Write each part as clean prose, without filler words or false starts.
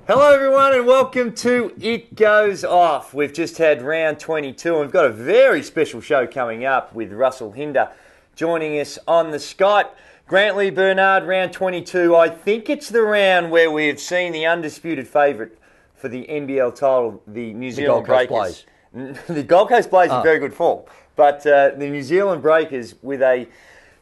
Hello everyone and welcome to It Goes Off. We've just had round 22 and we've got a very special show coming up with Russell Hinder joining us on the Skype. Grantley Bernard, round 22. I think it's the round where we've seen the undisputed favourite for the NBL title, the New Zealand Breakers. The Gold Coast Blaze in very good form, but the New Zealand Breakers with a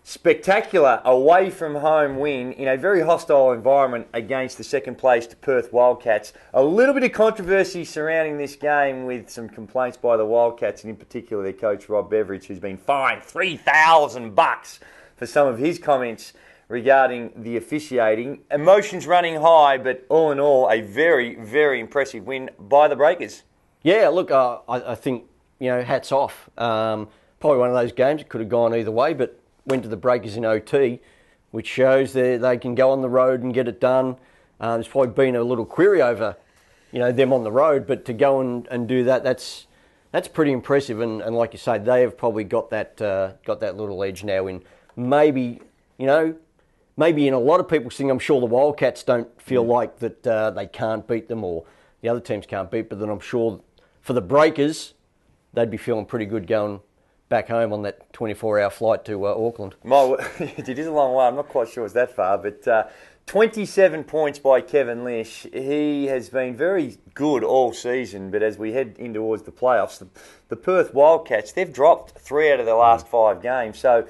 spectacular away-from-home win in a very hostile environment against the second-placed Perth Wildcats. A little bit of controversy surrounding this game with some complaints by the Wildcats, and in particular their coach Rob Beveridge, who's been fined $3,000 for some of his comments regarding the officiating. Emotions running high, but all in all, a very, very impressive win by the Breakers. Yeah, look, I think, hats off. Probably one of those games, it could have gone either way, but went to the Breakers in OT, which shows they can go on the road and get it done. There's probably been a little query over, them on the road, but to go and do that, that's pretty impressive. And like you say, they have probably got that little edge now in maybe in a lot of people's thing. I'm sure the Wildcats don't feel like that they can't beat them or the other teams can't beat, but then I'm sure for the Breakers, they'd be feeling pretty good going back home on that 24-hour flight to Auckland. It is a long way. I'm not quite sure it's that far, but 27 points by Kevin Lish. He has been very good all season, but as we head in towards the playoffs, the Perth Wildcats, they've dropped 3 out of their last 5 games. So,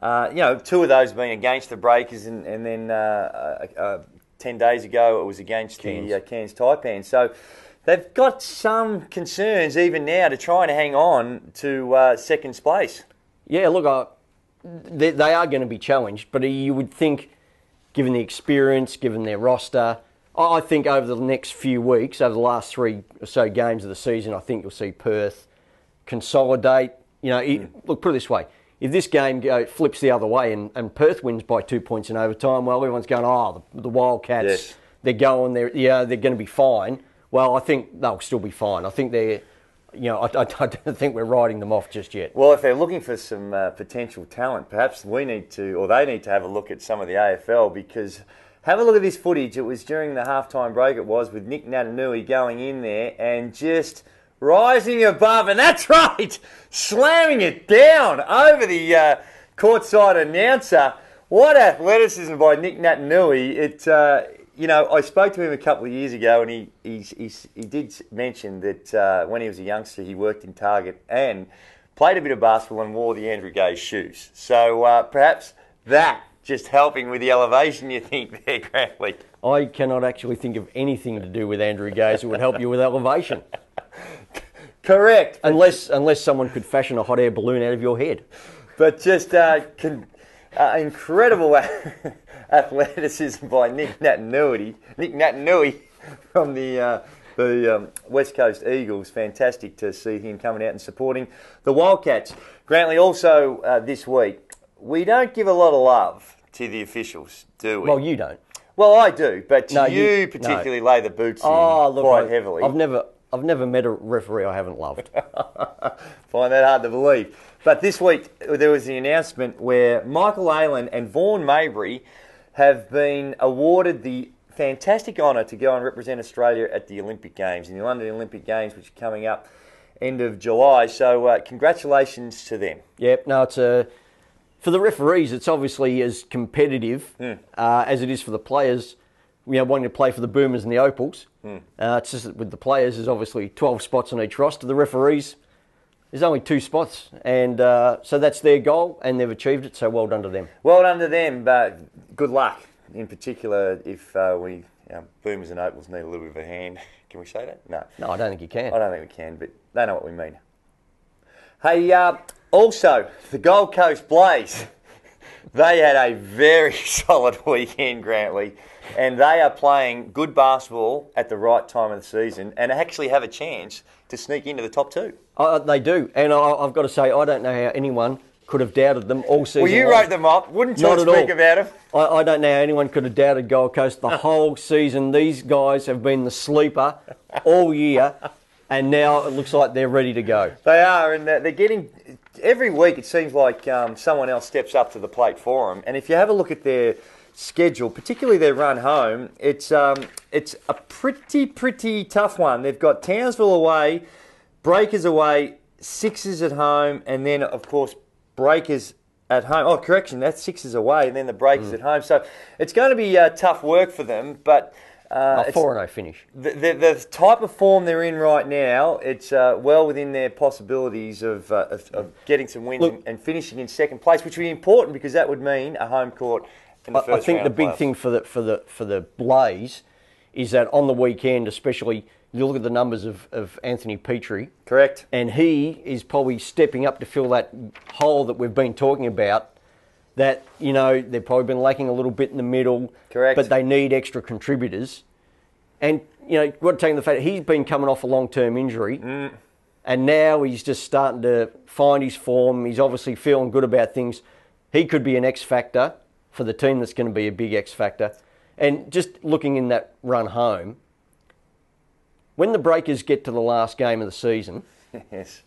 2 of those being against the Breakers, and then 10 days ago it was against the Cairns Taipans. So they've got some concerns even now to try and hang on to second place. Yeah, look, they are going to be challenged, but you would think, given the experience, given their roster, I think over the next few weeks, over the last 3 or so games of the season, I think you'll see Perth consolidate. Look, put it this way. If this game flips the other way and Perth wins by 2 points in overtime, well, everyone's going, the Wildcats, yes, they're going there. Yeah, they're going to be fine. Well, I think they'll still be fine. I think I don't think we're writing them off just yet. Well, if they're looking for some potential talent, perhaps they need to have a look at some of the AFL, because have a look at this footage. It was during the halftime break, with Nic Natanui going in there and just rising above, and that's right, slamming it down over the courtside announcer. What athleticism by Nic Natanui. I spoke to him a couple of years ago, and he did mention that when he was a youngster, he worked in Target and played a bit of basketball and wore the Andrew Gay's shoes. So perhaps that just helping with the elevation, you think, there, Grantley? I cannot actually think of anything to do with Andrew Gay's that would help you with elevation. Correct. Unless someone could fashion a hot air balloon out of your head. But just incredible athleticism by Nic Natanui from the West Coast Eagles. Fantastic to see him coming out and supporting the Wildcats. Grantley, also this week, we don't give a lot of love to the officials, do we? Well, you don't. Well, I do, but you particularly lay the boots in quite heavily. I've never met a referee I haven't loved. Find that hard to believe. But this week there was the announcement where Michael Aylen and Vaughn Mayberry have been awarded the fantastic honour to go and represent Australia at the Olympic Games, in the London Olympic Games, which are coming up end of July. So congratulations to them. Yep, no, it's for the referees, it's obviously as competitive as it is for the players. Wanting to play for the Boomers and the Opals. It's just that with the players, there's obviously 12 spots on each roster. The referees, there's only 2 spots. And so that's their goal, and they've achieved it, so well done to them. Well done to them, but good luck, in particular, if Boomers and Opals need a little bit of a hand. Can we say that? No. No, I don't think you can. I don't think we can, but they know what we mean. Hey, also, the Gold Coast Blaze, they had a very solid weekend, Grantley. And they are playing good basketball at the right time of the season and actually have a chance to sneak into the top 2. They do. And I've got to say, I don't know how anyone could have doubted them all season long. Well, you wrote them up. Wouldn't you speak about them? I don't know how anyone could have doubted Gold Coast the whole season. These guys have been the sleeper all year, and now it looks like they're ready to go. They are, and they're getting... Every week it seems like someone else steps up to the plate for them. And if you have a look at their schedule, particularly their run home, it's a pretty tough one. They've got Townsville away, Breakers away, Sixers at home, and then, of course, Breakers at home. Oh, correction, that's Sixers away, and then the Breakers at home. So it's going to be tough work for them, but... 4-0 finish. The type of form they're in right now, it's well within their possibilities of getting some wins and finishing in second place, which would be important because that would mean a home court in the first round. I think the big thing for the Blaze is that on the weekend, especially, you look at the numbers of Anthony Petrie. Correct. And he is probably stepping up to fill that hole that we've been talking about. That, you know, they've probably been lacking a little bit in the middle. Correct. But they need extra contributors. And, you know, we're taking the fact that he's been coming off a long-term injury. And now he's just starting to find his form. He's obviously feeling good about things. He could be an X factor for the team that's going to be a big X factor. And just looking in that run home, when the Breakers get to the last game of the season... Yes.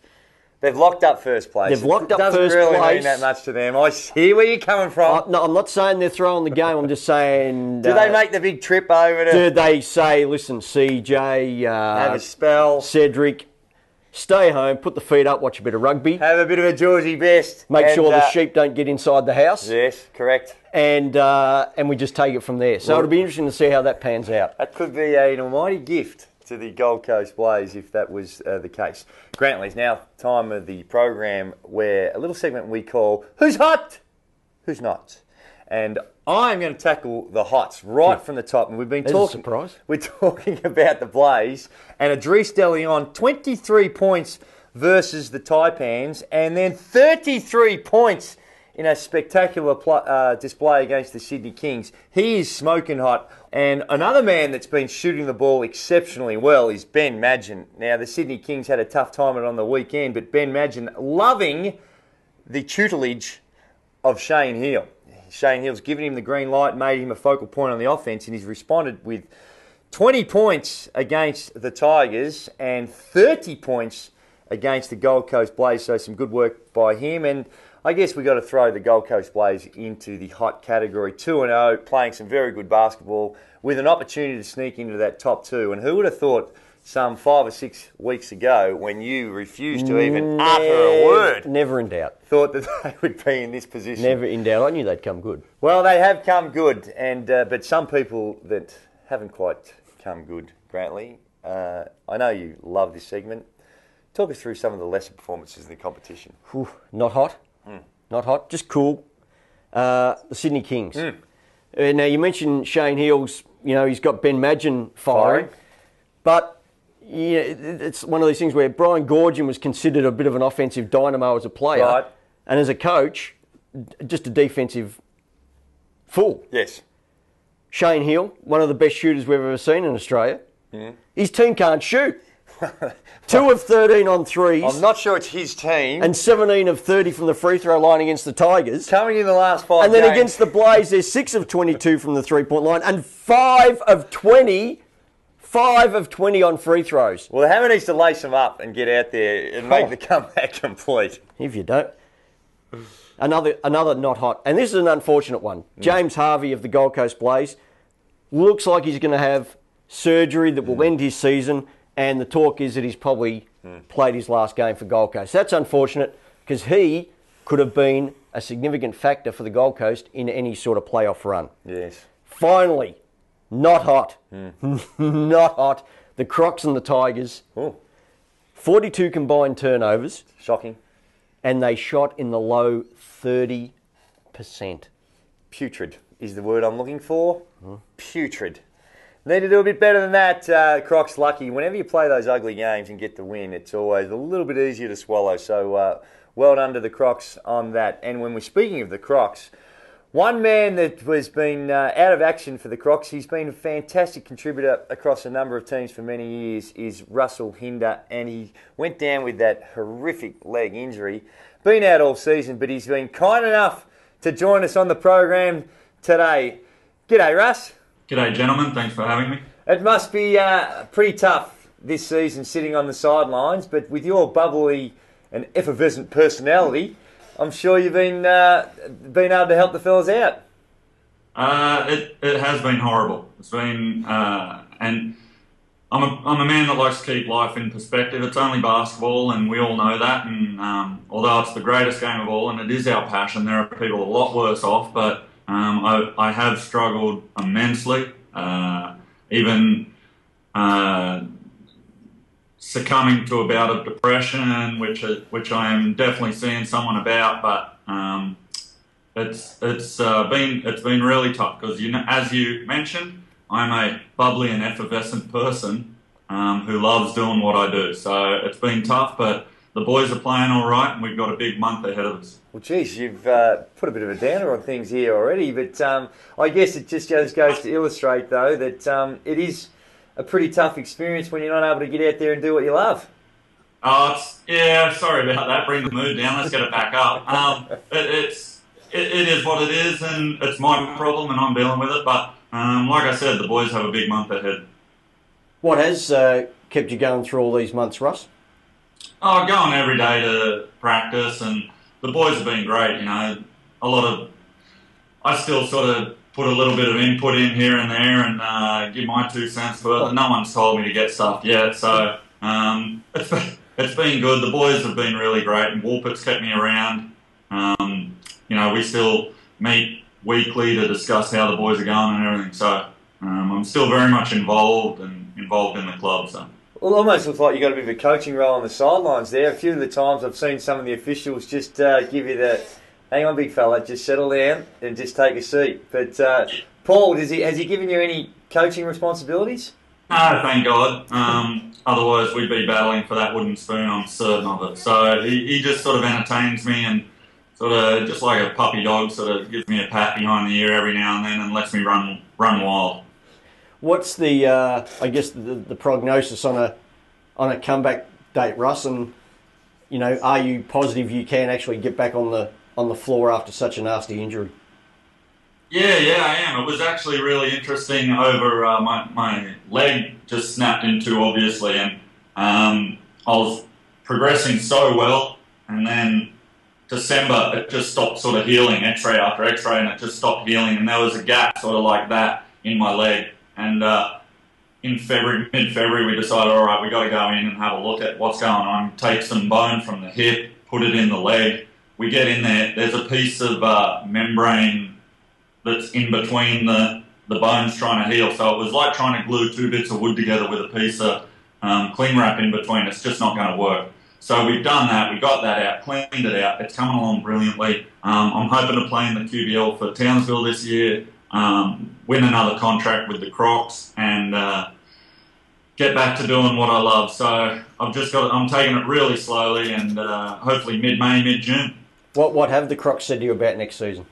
They've locked up first place. They've locked up first place. Doesn't really mean that much to them. I see where you're coming from. No, I'm not saying they're throwing the game. I'm just saying... Do they make the big trip over to... Do they say, listen, CJ... have a spell. Cedric, stay home, put the feet up, watch a bit of rugby. Have a bit of a Georgie best. Make sure the sheep don't get inside the house. Yes, correct. And we just take it from there. So it'll be interesting to see how that pans out. That could be an almighty gift to the Gold Coast Blaze if that was the case. Grantley's now time of the program where a little segment we call Who's Hot? Who's Not? And I'm going to tackle the hots right from the top. And we've been talking. Surprise. We're talking about the Blaze and Idris Delion, 23 points versus the Taipans, and then 33 points in a spectacular display against the Sydney Kings. He is smoking hot. And another man that's been shooting the ball exceptionally well is Ben Madgen. Now, the Sydney Kings had a tough time on the weekend, but Ben Madgen loving the tutelage of Shane Heal. Shane Heal's given him the green light, made him a focal point on the offense, and he's responded with 20 points against the Tigers and 30 points against the Gold Coast Blaze. So some good work by him. And I guess we've got to throw the Gold Coast Blaze into the hot category. 2-0, playing some very good basketball with an opportunity to sneak into that top two. And who would have thought some 5 or 6 weeks ago when you refused to even utter a word? Never in doubt. Thought that they would be in this position. Never in doubt. I knew they'd come good. Well, they have come good. And but some people that haven't quite come good, Grantley, I know you love this segment. Talk us through some of the lesser performances in the competition. Whew, not hot. Not hot, just cool. The Sydney Kings. Now, you mentioned Shane Heal's, he's got Ben Madgen firing. But it's one of these things where Brian Goorjian was considered a bit of an offensive dynamo as a player. Right. And as a coach, just a defensive fool. Yes. Shane Heal, one of the best shooters we've ever seen in Australia. His team can't shoot. 2 of 13 on threes. I'm not sure it's his team. And 17 of 30 from the free throw line against the Tigers. Coming in the last 5 And then games. against the Blaze, there's 6 of 22 from the three-point line and 5 of 20 on free throws. Well, Hammer needs to lace them up and get out there and make the comeback complete. If you don't. Another not hot. And this is an unfortunate one. James Harvey of the Gold Coast Blaze looks like he's going to have surgery that will end his season. And the talk is that he's probably played his last game for Gold Coast. That's unfortunate because he could have been a significant factor for the Gold Coast in any sort of playoff run. Yes. Finally, not hot. Not hot. The Crocs and the Tigers. Ooh. 42 combined turnovers. Shocking. And they shot in the low 30%. Putrid is the word I'm looking for. Putrid. Need to do a bit better than that. Crocs lucky. Whenever you play those ugly games and get the win, it's always a little bit easier to swallow. So well done to the Crocs on that. And when we're speaking of the Crocs, one man that has been out of action for the Crocs, he's been a fantastic contributor across a number of teams for many years, is Russell Hinder. And he went down with that horrific leg injury. Been out all season, but he's been kind enough to join us on the program today. G'day, Russ. G'day, gentlemen. Thanks for having me. It must be pretty tough this season sitting on the sidelines, but with your bubbly and effervescent personality, I'm sure you've been able to help the fellas out. It has been horrible. It's been, and I'm a man that likes to keep life in perspective. It's only basketball, and we all know that. And although it's the greatest game of all, and it is our passion, there are people a lot worse off. But I have struggled immensely, even succumbing to a bout of depression, which I am definitely seeing someone about. But it's been really tough because, you know, as you mentioned, I'm a bubbly and effervescent person who loves doing what I do. So it's been tough, but the boys are playing all right, and we've got a big month ahead of us. Well, geez, you've put a bit of a downer on things here already, but I guess it just goes to illustrate, though, that it is a pretty tough experience when you're not able to get out there and do what you love. Yeah, sorry about that. Bring the mood down. Let's get it back up. It is what it is, and it's my problem, and I'm dealing with it. But like I said, the boys have a big month ahead. What has kept you going through all these months, Russ? Oh, going every day to practice, and the boys have been great. You know, I still sort of put a little bit of input in here and there, and give my 2 cents further. No one's told me to get stuff yet, so it's been good. The boys have been really great, and Wolpert's kept me around. You know, we still meet weekly to discuss how the boys are going and everything. So I'm still very much involved in the club. So. Well, it almost looks like you've got a bit of a coaching role on the sidelines there. A few of the times I've seen some of the officials just give you the, hang on, big fella, just settle down and just take a seat. But Paul, has he given you any coaching responsibilities? No, thank God. Otherwise, we'd be battling for that wooden spoon, I'm certain of it. So he just sort of entertains me, and sort of just like a puppy dog, sort of gives me a pat behind the ear every now and then and lets me run wild. What's the I guess the prognosis on a comeback date, Russ? And you know, are you positive you can actually get back on the floor after such a nasty injury? Yeah, I am. It was actually really interesting. Over my leg just snapped in two, obviously, and I was progressing so well, and then December it just stopped sort of healing, X-ray after X-ray, and it just stopped healing, and there was a gap sort of like that in my leg. And in mid-February, we decided, all right, we got to go in and have a look at what's going on. Take some bone from the hip, put it in the leg. We get in there. There's a piece of membrane that's in between the bones trying to heal. So it was like trying to glue two bits of wood together with a piece of cling wrap in between. It's just not going to work. So we've done that. We got that out, cleaned it out. It's coming along brilliantly. I'm hoping to play in the QBL for Townsville this year. Win another contract with the Crocs, and get back to doing what I love. So I'm taking it really slowly, and hopefully mid-May, mid-June. What have the Crocs said to you about next season?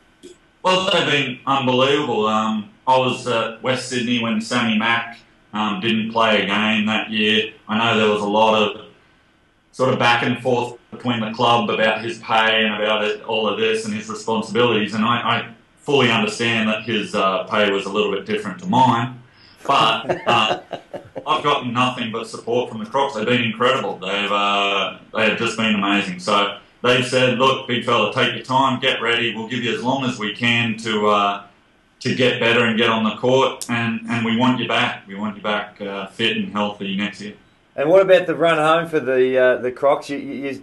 Well, they've been unbelievable. I was at West Sydney when Sammy Mack didn't play a game that year. I know there was a lot of sort of back and forth between the club about his pay and about all of this and his responsibilities, and I fully understand that his pay was a little bit different to mine, but I've gotten nothing but support from the Crocs. They've been incredible. They have just been amazing. So they've said, look, big fella, take your time, get ready. We'll give you as long as we can to get better and get on the court, and we want you back. We want you back fit and healthy next year. And what about the run home for the Crocs? You're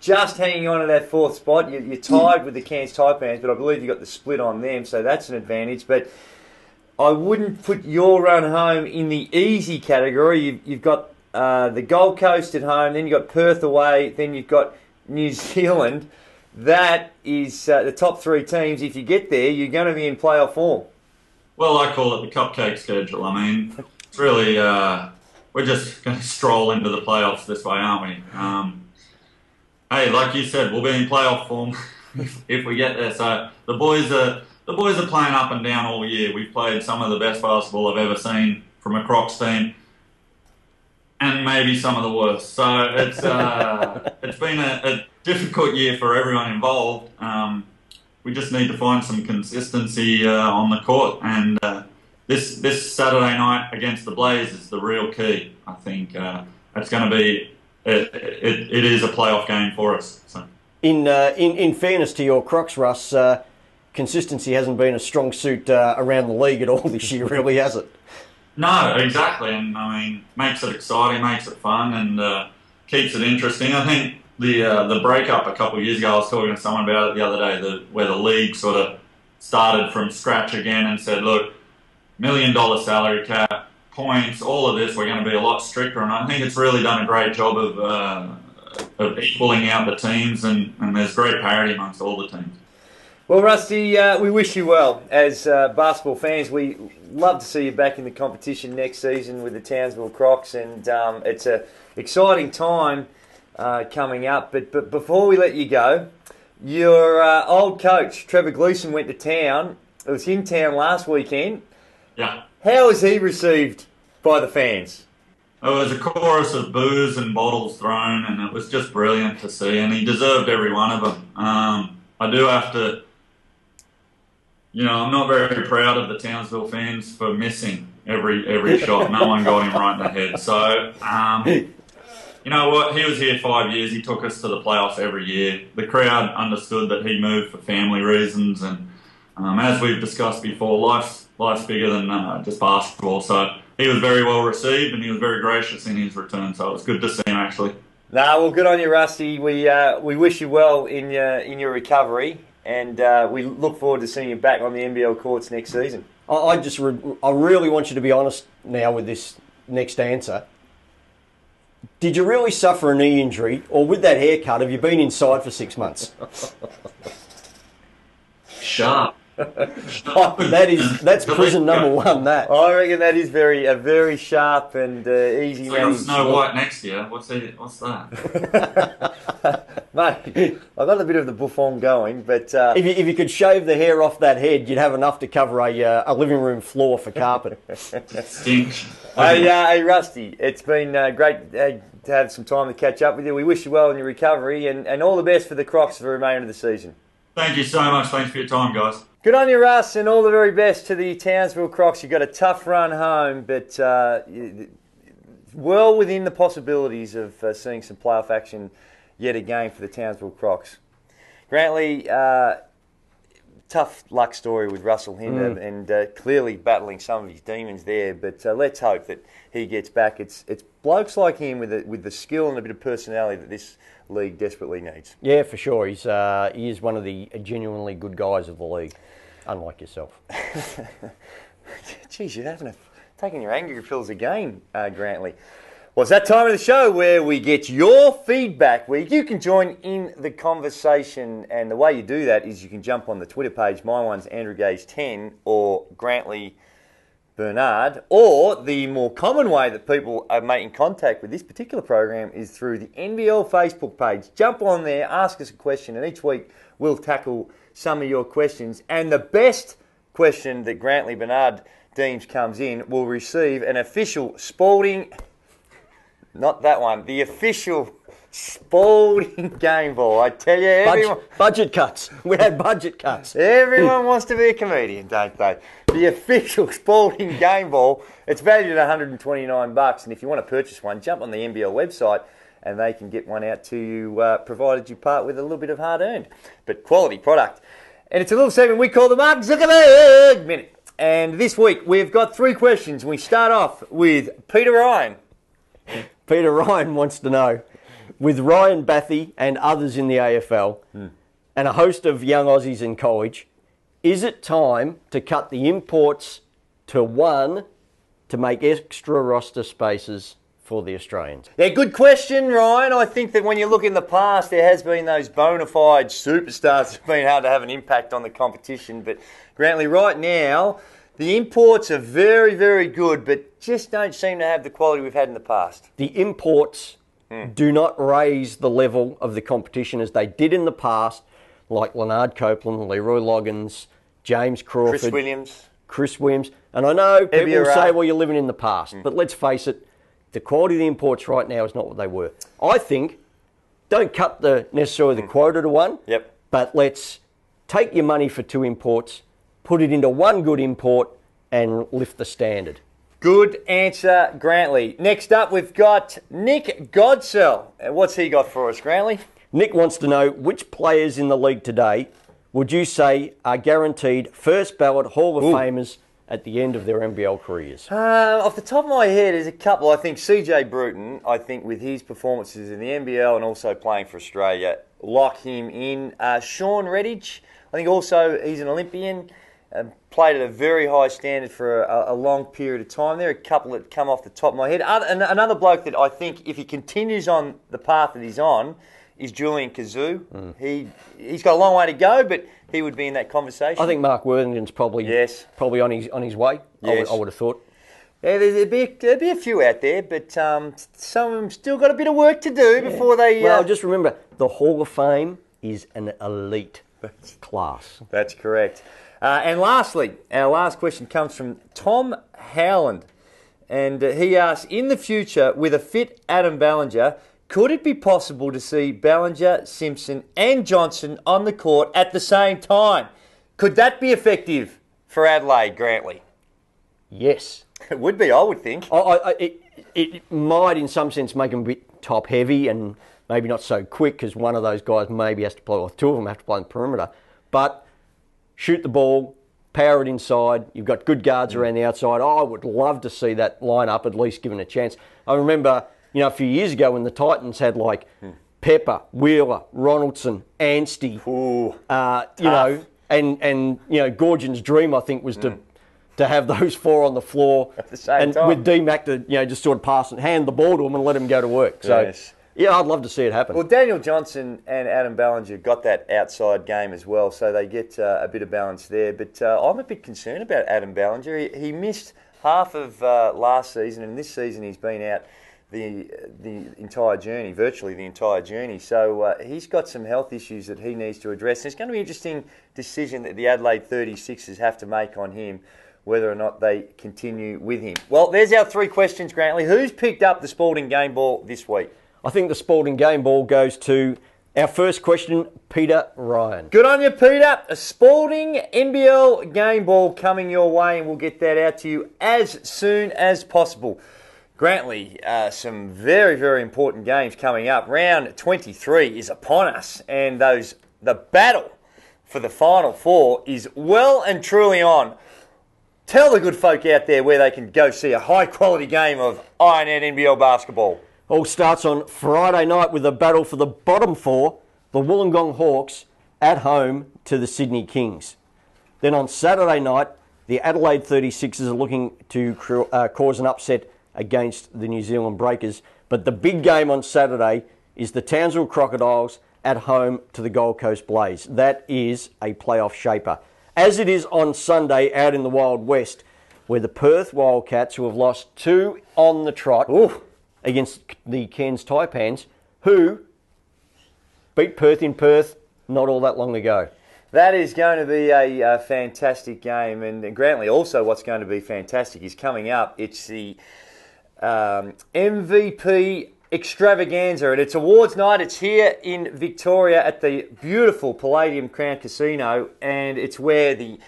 just hanging on to that fourth spot. You're tied with the Cairns Taipans, but I believe you got the split on them, so that's an advantage. But I wouldn't put your run home in the easy category. You've got the Gold Coast at home, then you've got Perth away, then you've got New Zealand. That is the top three teams. If you get there, you're going to be in playoff form. Well, I call it the cupcake schedule. I mean, it's really... we're just going to stroll into the playoffs this way, aren't we? Hey, like you said, we'll be in playoff form if we get there. So the boys are playing up and down all year. We've played some of the best basketball I've ever seen from a Crocs team, and maybe some of the worst. So it's been a difficult year for everyone involved. We just need to find some consistency on the court, and This Saturday night against the Blaze is the real key. I think it's going to be. It is a playoff game for us. So. In fairness to your Crocs, Russ, consistency hasn't been a strong suit around the league at all this year, really, has it? No, exactly, and I mean, makes it exciting, makes it fun, and keeps it interesting. I think the breakup a couple of years ago, I was talking to someone about it the other day, where the league sort of started from scratch again and said, look, $1 million salary cap, points, all of this, we're going to be a lot stricter, and I think it's really done a great job of equaling out the teams, and there's great parity amongst all the teams. Well, Rusty, we wish you well. As basketball fans, we love to see you back in the competition next season with the Townsville Crocs, and it's an exciting time coming up. But before we let you go, your old coach, Trevor Gleeson, went to town. It was in town last weekend. Yeah. How was he received by the fans? It was a chorus of boos and bottles thrown, and it was just brilliant to see, and he deserved every one of them. I do have to... I'm not very proud of the Townsville fans for missing every shot. No one got him right in the head. So, you know what? He was here 5 years. He took us to the playoffs every year. The crowd understood that he moved for family reasons. And as we've discussed before, life's bigger than just basketball. So he was very well received, and he was very gracious in his return. So it was good to see him, actually. Well, good on you, Rusty. We wish you well in your recovery. And we look forward to seeing you back on the NBL courts next season. I really want you to be honest now with this next answer. Did you really suffer a knee injury, or with that haircut, have you been inside for 6 months? Sharp. That's prison number one. That I reckon that is a very sharp and easy. So Snow White next year. What's that? Mate, I've got a bit of the buffon going, but if you could shave the hair off that head, you'd have enough to cover a living room floor for carpet. Stink. Hey, Rusty, it's been great to have some time to catch up with you. We wish you well in your recovery, and all the best for the Crocs for the remainder of the season. Thank you so much. Thanks for your time, guys. Good on you, Russ, and all the very best to the Townsville Crocs. You've got a tough run home, but well within the possibilities of seeing some playoff action yet again for the Townsville Crocs. Grantley, tough luck story with Russell Hinder, and clearly battling some of his demons there, but let's hope that he gets back. It's blokes like him with the skill and a bit of personality that this league desperately needs. Yeah, for sure. He is one of the genuinely good guys of the league, unlike yourself. Jeez, you're taking your angry pills again, Grantley. Well, it's that time of the show where we get your feedback, where you can join in the conversation, and the way you do that is you can jump on the Twitter page. My one's Andrew Gage 10 or Grantley Bernard, or the more common way that people are making contact with this particular program is through the NBL Facebook page. Jump on there, ask us a question, and each week we'll tackle some of your questions. And the best question that Grantley Bernard deems comes in will receive an official Spalding, not that one, the official Spalding game ball. I tell you, everyone... Budget cuts. We had budget cuts. Everyone wants to be a comedian, don't they? The official Spalding game ball. It's valued at $129, and if you want to purchase one, jump on the NBL website and they can get one out to you, provided you part with a little bit of hard-earned, but quality product. And it's a little segment we call the Mark Zuckerberg Minute. And this week we've got 3 questions. We start off with Peter Ryan. Peter Ryan wants to know, with Ryan Bathy and others in the AFL and a host of young Aussies in college, is it time to cut the imports to 1 to make extra roster spaces for the Australians? Yeah, good question, Ryan. I think that when you look in the past, there has been those bona fide superstars who've been hard to have an impact on the competition. But Grantley, right now, the imports are very, very good, but just don't seem to have the quality we've had in the past. The imports do not raise the level of the competition as they did in the past, like Leonard Copeland, Leroy Loggins, James Crawford, Chris Williams. And I know people will say, well, you're living in the past. But let's face it, the quality of the imports right now is not what they were. I think, don't cut necessarily the quota to 1, but let's take your money for 2 imports, put it into 1 good import, and lift the standard. Good answer, Grantley. Next up, we've got Nick Godsell. What's he got for us, Grantley? Nick wants to know which players in the league today would you say are guaranteed first ballot Hall of Famers at the end of their NBL careers? Off the top of my head, there's a couple. I think CJ Bruton, with his performances in the NBL and also playing for Australia, lock him in. Sean Redditch, I think also he's an Olympian, played at a very high standard for a long period of time. There are a couple that come off the top of my head. Another bloke that I think, if he continues on the path that he's on, is Julian Kazoo. He's got a long way to go, but he would be in that conversation. I think Mark Worthington's probably on his way. Yes. I would have thought. Yeah, there'd be a few out there, but some of them still got a bit of work to do before they... Well, just remember, the Hall of Fame is an elite class. That's correct. And lastly, our last question comes from Tom Howland. And he asks, in the future, with a fit Adam Ballinger, could it be possible to see Ballinger, Simpson and Johnson on the court at the same time? Could that be effective for Adelaide, Grantley? Yes. It would be, I would think. It might, in some sense, make them a bit top-heavy and maybe not so quick because one of those guys maybe has to play, or two of them have to play on the perimeter. But shoot the ball, power it inside. You've got good guards around the outside. I would love to see that line-up at least given a chance. I remember... a few years ago when the Titans had Pepper, Wheeler, Ronaldson, Anstey, and Gorgin's dream I think was to have those four on the floor at the same time, with D-Mac to just sort of pass and hand the ball to them and let them go to work. So yes. Yeah, I'd love to see it happen. Well, Daniel Johnson and Adam Ballinger got that outside game as well, so they get a bit of balance there. But I'm a bit concerned about Adam Ballinger. He missed half of last season, and this season he's been out the entire journey, virtually the entire journey. So he's got some health issues that he needs to address. It's going to be an interesting decision that the Adelaide 36ers have to make on him, whether or not they continue with him. Well, there's our three questions, Grantley. Who's picked up the Sporting Game Ball this week? I think the Sporting Game Ball goes to our first question, Peter Ryan. Good on you, Peter. A Sporting NBL Game Ball coming your way, and we'll get that out to you as soon as possible. Grantley, some very, very important games coming up. Round 23 is upon us, and the battle for the Final Four is well and truly on. Tell the good folk out there where they can go see a high-quality game of Ironhead NBL basketball. All starts on Friday night with a battle for the bottom four, the Wollongong Hawks, at home to the Sydney Kings. Then on Saturday night, the Adelaide 36ers are looking to cause an upset against the New Zealand Breakers. But the big game on Saturday is the Townsville Crocodiles at home to the Gold Coast Blaze. That is a playoff shaper. As it is on Sunday out in the Wild West, where the Perth Wildcats, who have lost 2 on the trot against the Cairns Taipans, who beat Perth in Perth not all that long ago. That is going to be a fantastic game. And Grantley, also what's going to be fantastic is coming up. It's the MVP extravaganza, and it's awards night. It's here in Victoria at the beautiful Palladium Crown Casino, and it's where the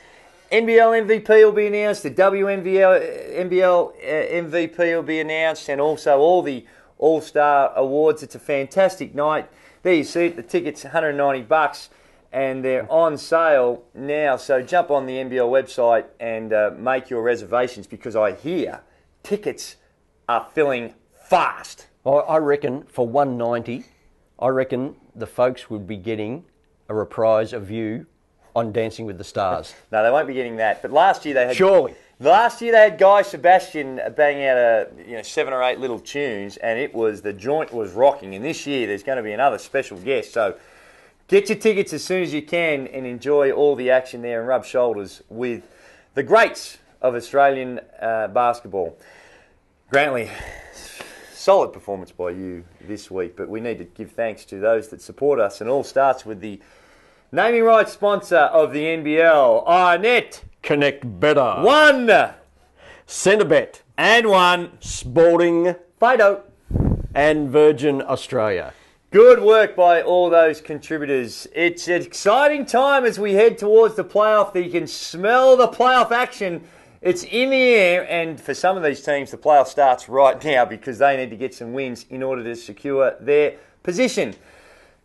NBL MVP will be announced, the NBL MVP will be announced, and also all the All-Star awards. It's a fantastic night. There you see it, the tickets $190, and they're on sale now. So jump on the NBL website and make your reservations, because I hear tickets are filling fast. I reckon for $190, I reckon the folks would be getting a reprise of you on Dancing with the Stars. No, they won't be getting that. But last year they had... Surely. Last year they had Guy Sebastian banging out 7 or 8 little tunes, and the joint was rocking. And this year there's going to be another special guest. So get your tickets as soon as you can and enjoy all the action there and rub shoulders with the greats of Australian basketball. Grantley, solid performance by you this week, but we need to give thanks to those that support us, and all starts with the naming rights sponsor of the NBL, Ironnet. Connect better. 1 Centrebet. And 1 Sporting Fido and Virgin Australia. Good work by all those contributors. It's an exciting time as we head towards the playoff. You can smell the playoff action. It's in the air, and for some of these teams, the playoff starts right now because they need to get some wins in order to secure their position.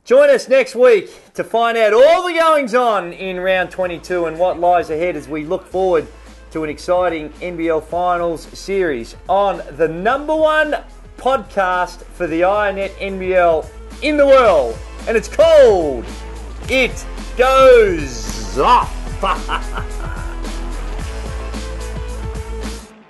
Join us next week to find out all the goings on in round 22 and what lies ahead as we look forward to an exciting NBL Finals series on the #1 podcast for the IONET NBL in the world. And it's called It Goes Off.